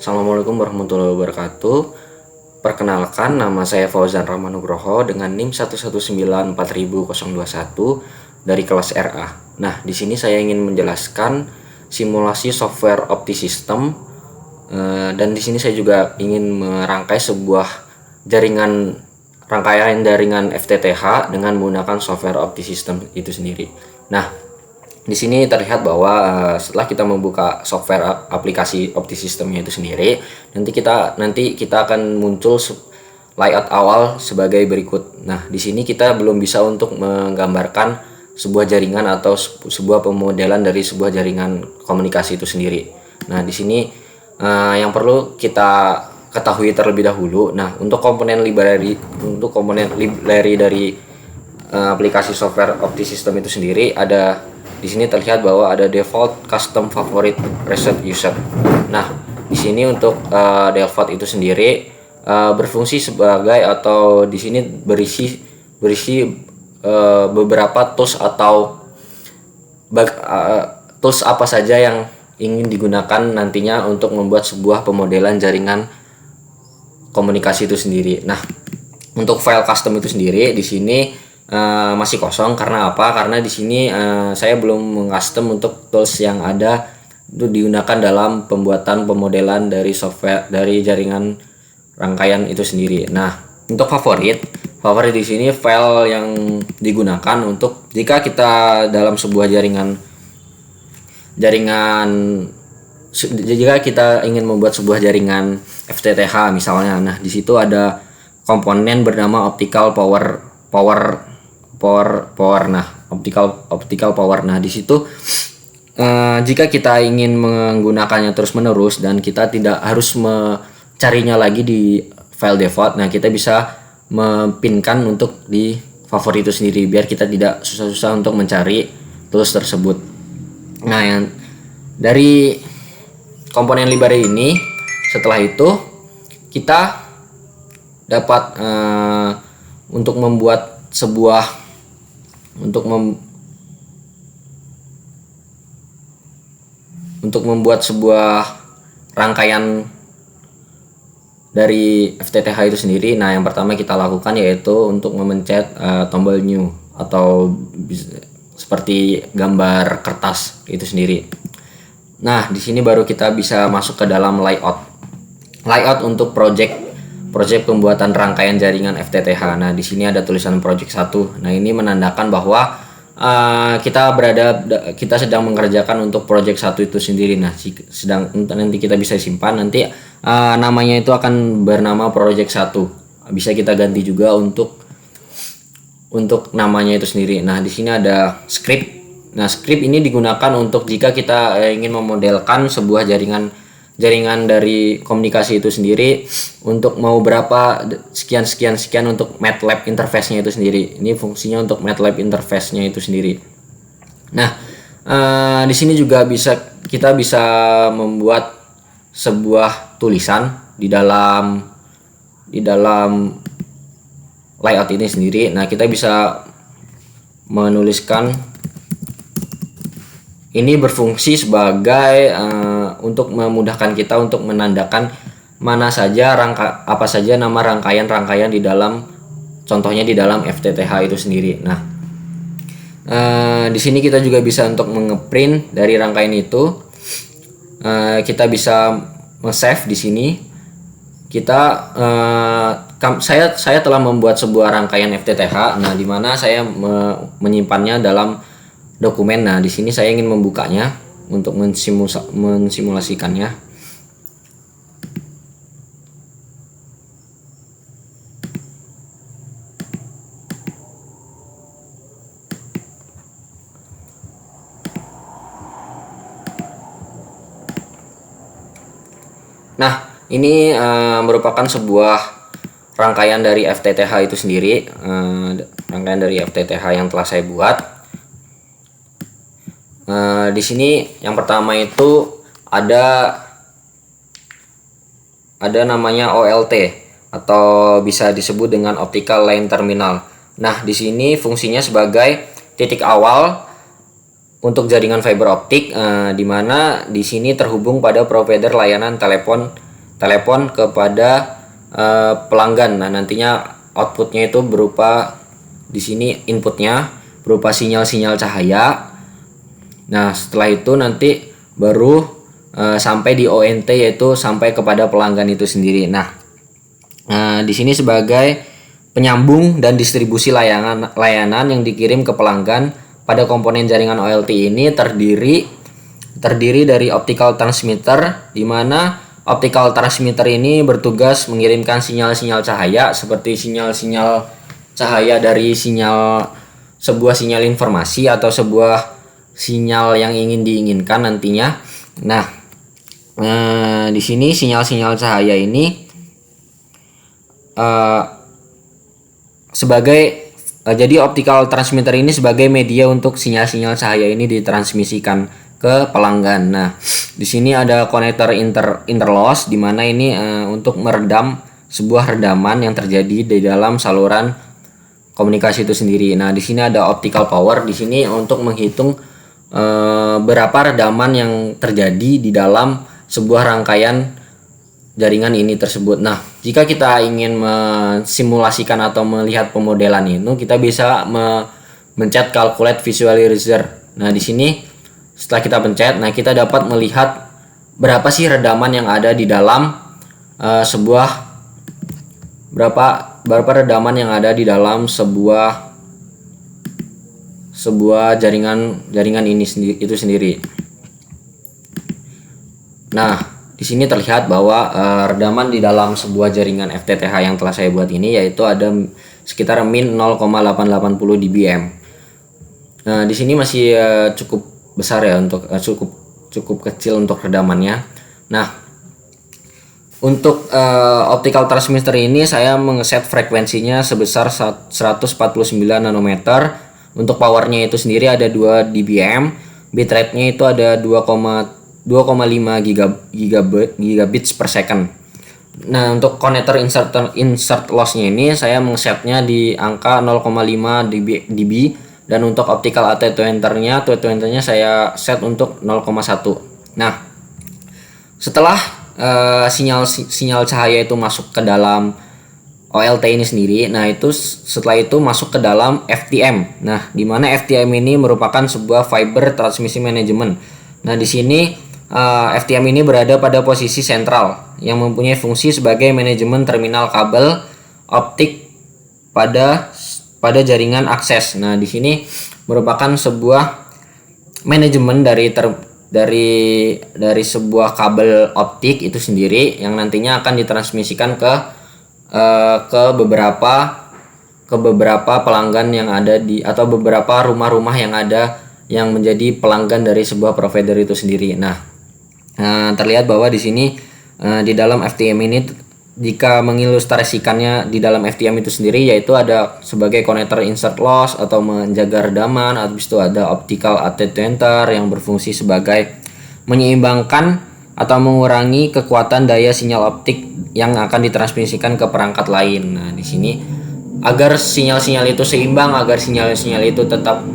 Assalamualaikum warahmatullahi wabarakatuh. Perkenalkan, nama saya Fauzan Ramanugroho dengan NIM 1194021 dari kelas RA. Nah, di sini saya ingin menjelaskan simulasi software OptiSystem, dan di sini saya juga ingin merangkai sebuah rangkaian jaringan FTTH dengan menggunakan software OptiSystem itu sendiri. Nah, di sini terlihat bahwa setelah kita membuka software aplikasi OptiSystemnya itu sendiri, nanti kita akan muncul layout awal sebagai berikut. Nah, di sini kita belum bisa untuk menggambarkan sebuah jaringan atau sebuah pemodelan dari sebuah jaringan komunikasi itu sendiri. Nah, di sini yang perlu kita ketahui terlebih dahulu. Nah, untuk komponen library dari aplikasi software OptiSystem itu sendiri ada. Di sini terlihat bahwa ada default, custom, favorite, reset user. Nah, di sini untuk default itu sendiri berfungsi sebagai, atau di sini berisi beberapa tools atau tools apa saja yang ingin digunakan nantinya untuk membuat sebuah pemodelan jaringan komunikasi itu sendiri. Nah, untuk file custom itu sendiri di sini masih kosong. Karena apa? Karena di sini saya belum mengcustom untuk tools yang ada itu digunakan dalam pembuatan pemodelan dari software dari jaringan rangkaian itu sendiri. Nah, untuk favorit di sini file yang digunakan untuk jika kita dalam sebuah jika kita ingin membuat sebuah jaringan FTTH misalnya. Nah, di situ ada komponen bernama optical power. Nah, optical power. Nah, di situ jika kita ingin menggunakannya terus-menerus dan kita tidak harus mencarinya lagi di file default, nah kita bisa mempinkan untuk di favorit itu sendiri biar kita tidak susah-susah untuk mencari tools tersebut. Nah, yang dari komponen library ini, setelah itu kita dapat untuk membuat sebuah rangkaian dari FTTH itu sendiri. Nah, yang pertama kita lakukan yaitu untuk memencet tombol new atau seperti gambar kertas itu sendiri. Nah, di sini baru kita bisa masuk ke dalam layout untuk project pembuatan rangkaian jaringan FTTH. Nah, di sini ada tulisan project 1. Nah, ini menandakan bahwa kita sedang mengerjakan untuk project 1 itu sendiri. Nah, nanti kita bisa simpan, nanti namanya itu akan bernama project 1. Bisa kita ganti juga untuk namanya itu sendiri. Nah, di sini ada script. Nah, script ini digunakan untuk jika kita ingin memodelkan sebuah jaringan dari komunikasi itu sendiri untuk mau berapa sekian untuk MATLAB interface-nya itu sendiri. Ini fungsinya untuk MATLAB interface-nya itu sendiri. Nah, di sini juga kita bisa membuat sebuah tulisan di dalam layout ini sendiri. Nah, kita bisa menuliskan. Ini berfungsi sebagai untuk memudahkan kita untuk menandakan apa saja nama rangkaian di dalam, contohnya di dalam FTTH itu sendiri. Nah, di sini kita juga bisa untuk mengeprint dari rangkaian itu. Kita bisa nge-save di sini. Saya telah membuat sebuah rangkaian FTTH. Nah, di mana saya menyimpannya dalam dokumen. Nah, di sini saya ingin membukanya untuk mensimulasikannya. Nah, ini merupakan sebuah rangkaian dari FTTH itu sendiri, rangkaian dari FTTH yang telah saya buat. Di sini yang pertama itu ada namanya OLT atau bisa disebut dengan optical line terminal. Nah, di sini fungsinya sebagai titik awal untuk jaringan fiber optik, di mana di sini terhubung pada provider layanan telepon telepon kepada pelanggan. Nah, nantinya outputnya itu berupa, di sini inputnya berupa sinyal-sinyal cahaya. Nah, setelah itu nanti baru sampai di ONT, yaitu sampai kepada pelanggan itu sendiri. Nah, di sini sebagai penyambung dan distribusi layanan yang dikirim ke pelanggan pada komponen jaringan OLT ini terdiri dari optical transmitter, di mana optical transmitter ini bertugas mengirimkan sinyal-sinyal cahaya seperti sinyal-sinyal cahaya dari sebuah sinyal informasi atau sebuah sinyal yang ingin diinginkan nantinya. Nah, di sini sinyal-sinyal cahaya ini jadi optical transmitter ini sebagai media untuk sinyal-sinyal cahaya ini ditransmisikan ke pelanggan. Nah, di sini ada konektor interloss, di mana ini untuk meredam sebuah redaman yang terjadi di dalam saluran komunikasi itu sendiri. Nah, di sini ada optical power, di sini untuk menghitung berapa redaman yang terjadi di dalam sebuah rangkaian jaringan ini tersebut. Nah, jika kita ingin mensimulasikan atau melihat pemodelan itu, kita bisa mencet calculate visualizer. Nah, di sini setelah kita pencet, nah kita dapat melihat berapa sih redaman yang ada di dalam berapa redaman yang ada di dalam sebuah jaringan ini sendiri. Nah, di sini terlihat bahwa redaman di dalam sebuah jaringan FTTH yang telah saya buat ini yaitu ada sekitar min 0,880 dBm. Nah, di sini masih cukup besar ya, untuk cukup kecil untuk redamannya. Nah, untuk optical transmitter ini saya mengeset frekuensinya sebesar 149 nanometer. Untuk powernya itu sendiri ada 2 dBm, bitrate-nya itu ada 2,5 gigabits per second. Nah, untuk konektor insert loss-nya ini saya mengesetnya di angka 0,5 dB, dan untuk optical attenuator-nya saya set untuk 0,1. Nah, setelah sinyal cahaya itu masuk ke dalam OLT ini sendiri, nah itu setelah itu masuk ke dalam FTM. Nah, di mana FTM ini merupakan sebuah fiber transmission management. Nah, di sini FTM ini berada pada posisi sentral yang mempunyai fungsi sebagai manajemen terminal kabel optik pada jaringan akses. Nah, di sini merupakan sebuah manajemen dari sebuah kabel optik itu sendiri yang nantinya akan ditransmisikan ke beberapa pelanggan yang ada atau beberapa rumah-rumah yang menjadi pelanggan dari sebuah provider itu sendiri. Nah, terlihat bahwa di sini di dalam FTM ini, jika mengilustrasikannya di dalam FTM itu sendiri, yaitu ada sebagai konektor insert loss atau menjaga redaman, habis itu ada optical attenuator yang berfungsi sebagai menyeimbangkan atau mengurangi kekuatan daya sinyal optik yang akan ditransmisikan ke perangkat lain. Nah, di sini agar sinyal-sinyal itu seimbang, agar sinyal-sinyal itu tetap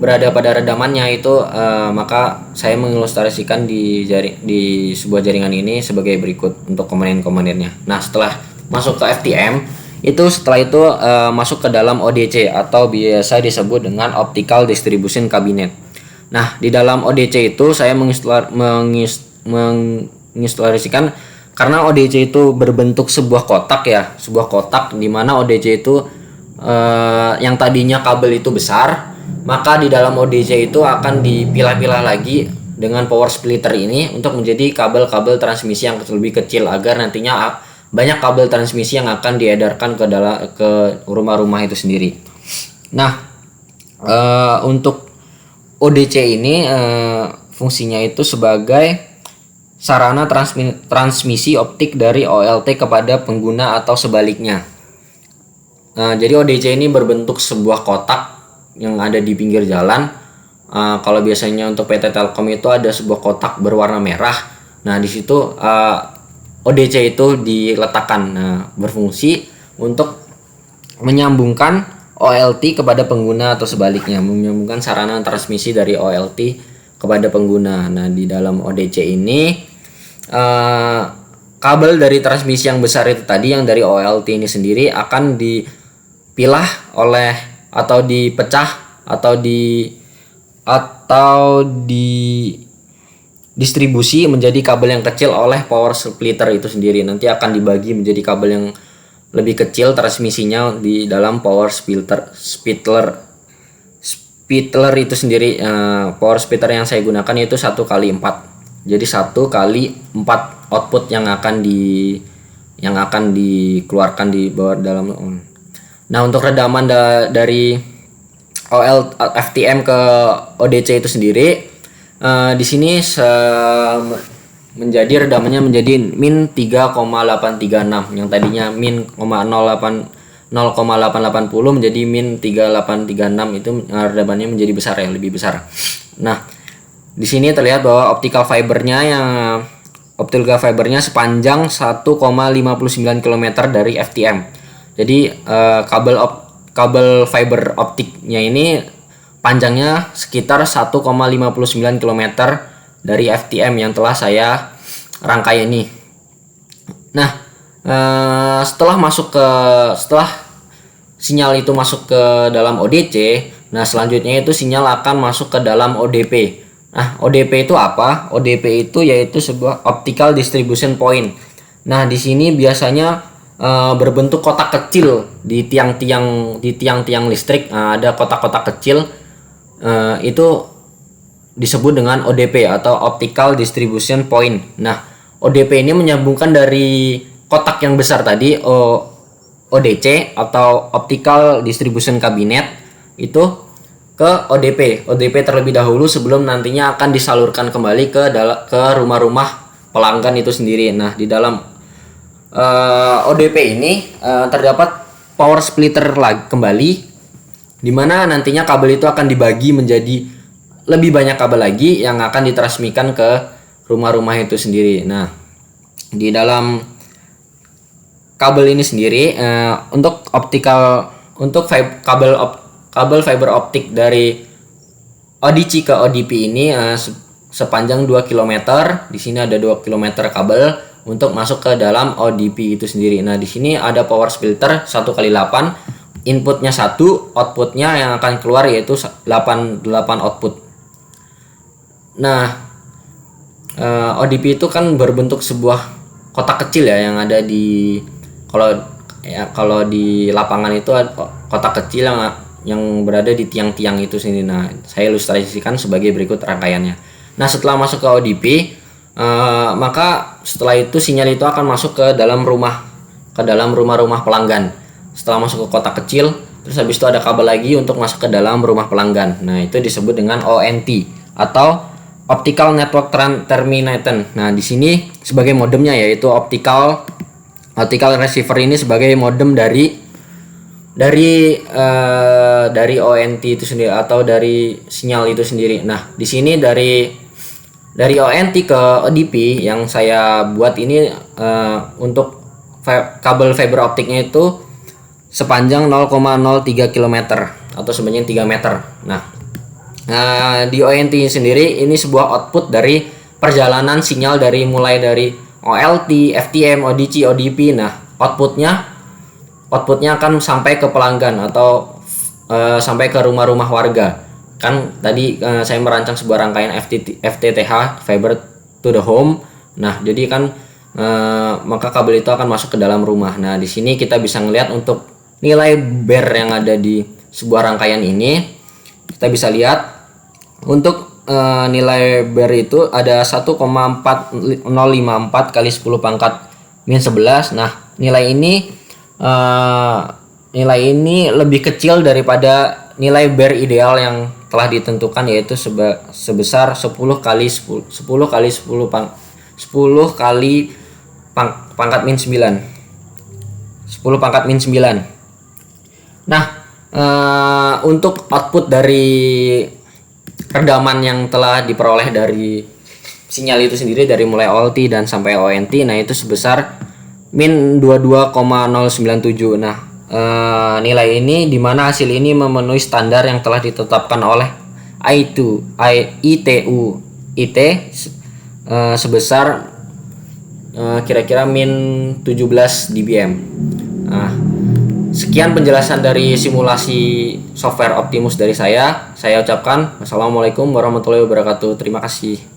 berada pada redamannya itu, maka saya mengilustrasikan di sebuah jaringan ini sebagai berikut untuk komponen-komponennya. Nah, setelah masuk ke FTM setelah itu masuk ke dalam ODC atau biasa disebut dengan Optical Distribution Cabinet. Nah, di dalam ODC itu saya mengilustrasikan karena ODC itu berbentuk sebuah kotak ya, sebuah kotak di mana ODC itu yang tadinya kabel itu besar, maka di dalam ODC itu akan dipilah-pilah lagi dengan power splitter ini untuk menjadi kabel-kabel transmisi yang lebih kecil, agar nantinya banyak kabel transmisi yang akan diedarkan ke rumah-rumah itu sendiri. Nah, untuk ODC ini fungsinya itu sebagai sarana transmisi optik dari OLT kepada pengguna atau sebaliknya. Jadi ODC ini berbentuk sebuah kotak yang ada di pinggir jalan. Kalau biasanya untuk PT Telkom itu ada sebuah kotak berwarna merah. Nah, di situ ODC itu diletakkan, berfungsi untuk menyambungkan OLT kepada pengguna atau sebaliknya, menyambungkan sarana transmisi dari OLT kepada pengguna. Nah, di dalam ODC ini kabel dari transmisi yang besar itu tadi, yang dari OLT ini sendiri, akan dipilah oleh atau dipecah atau distribusi menjadi kabel yang kecil oleh power splitter itu sendiri. Nanti akan dibagi menjadi kabel yang lebih kecil transmisinya di dalam power splitter itu sendiri. Power splitter yang saya gunakan itu 1x4. Jadi 1x4 output yang akan dikeluarkan di bawah dalam. Nah, untuk redaman dari FTM ke ODC itu sendiri, di sini menjadi redamannya menjadi min 3,836, yang tadinya min 0,8880 menjadi min 3,836. Itu redamannya menjadi besar, ya, lebih besar. Nah, di sini terlihat bahwa optical fibernya sepanjang 1,59 km dari FTM. Jadi kabel fiber optiknya ini panjangnya sekitar 1,59 km dari FTM yang telah saya rangkai ini. Nah, setelah sinyal itu masuk ke dalam ODC, nah selanjutnya itu sinyal akan masuk ke dalam ODP. Nah, ODP itu apa? ODP itu yaitu sebuah optical distribution point. Nah, di sini biasanya berbentuk kotak kecil di tiang-tiang listrik. Ada kotak-kotak kecil, itu disebut dengan ODP atau optical distribution point. Nah, ODP ini menyambungkan dari kotak yang besar tadi, ODC atau optical distribution cabinet, itu ke ODP terlebih dahulu sebelum nantinya akan disalurkan kembali ke rumah-rumah pelanggan itu sendiri. Nah, di dalam ODP ini terdapat power splitter kembali, di mana nantinya kabel itu akan dibagi menjadi lebih banyak kabel lagi yang akan ditransmisikan ke rumah-rumah itu sendiri. Nah, di dalam kabel ini sendiri, untuk kabel fiber optik dari ODC ke ODP ini sepanjang 2 km. Di sini ada 2 km kabel untuk masuk ke dalam ODP itu sendiri. Nah, di sini ada power splitter 1x8, inputnya 1, outputnya yang akan keluar yaitu 8 output. Nah, ODP itu kan berbentuk sebuah kotak kecil, ya, yang ada kalau di lapangan itu ada kotak kecil yang berada di tiang-tiang itu sini. Nah, saya ilustrasikan sebagai berikut rangkaiannya. Nah, setelah masuk ke ODP, maka setelah itu sinyal itu akan masuk ke dalam rumah-rumah pelanggan. Setelah masuk ke kotak kecil, terus habis itu ada kabel lagi untuk masuk ke dalam rumah pelanggan. Nah, itu disebut dengan ONT atau Optical Network Terminator. Nah, di sini sebagai modemnya yaitu optical receiver ini sebagai modem dari ONT itu sendiri atau dari sinyal itu sendiri. Nah, di sini dari ONT ke ODP yang saya buat ini, untuk kabel fiber optiknya itu sepanjang 0,03 km atau sebanyak 3 meter. Nah, di ONT sendiri ini sebuah output dari perjalanan sinyal mulai dari OLT, FTM, ODC, ODP. Nah, outputnya akan sampai ke pelanggan atau sampai ke rumah-rumah warga. Kan tadi saya merancang sebuah rangkaian FTTH, fiber to the home. Nah, jadi kan maka kabel itu akan masuk ke dalam rumah. Nah, di sini kita bisa ngelihat untuk nilai bar yang ada di sebuah rangkaian ini. Kita bisa lihat untuk nilai bar itu ada 1,4054 kali 10 pangkat min 11. Nah, nilai ini lebih kecil daripada nilai bar ideal yang telah ditentukan, yaitu sebesar 10 kali pangkat min 9. 10 pangkat min 9. Nah, untuk output dari redaman yang telah diperoleh dari sinyal itu sendiri dari mulai OLT dan sampai ONT, nah itu sebesar min 22,097. Nah, nilai ini dimana hasil ini memenuhi standar yang telah ditetapkan oleh ITU IT sebesar kira-kira min 17 dBm. Nah, sekian penjelasan dari simulasi software Optimus dari saya. Saya ucapkan wassalamualaikum warahmatullahi wabarakatuh. Terima kasih.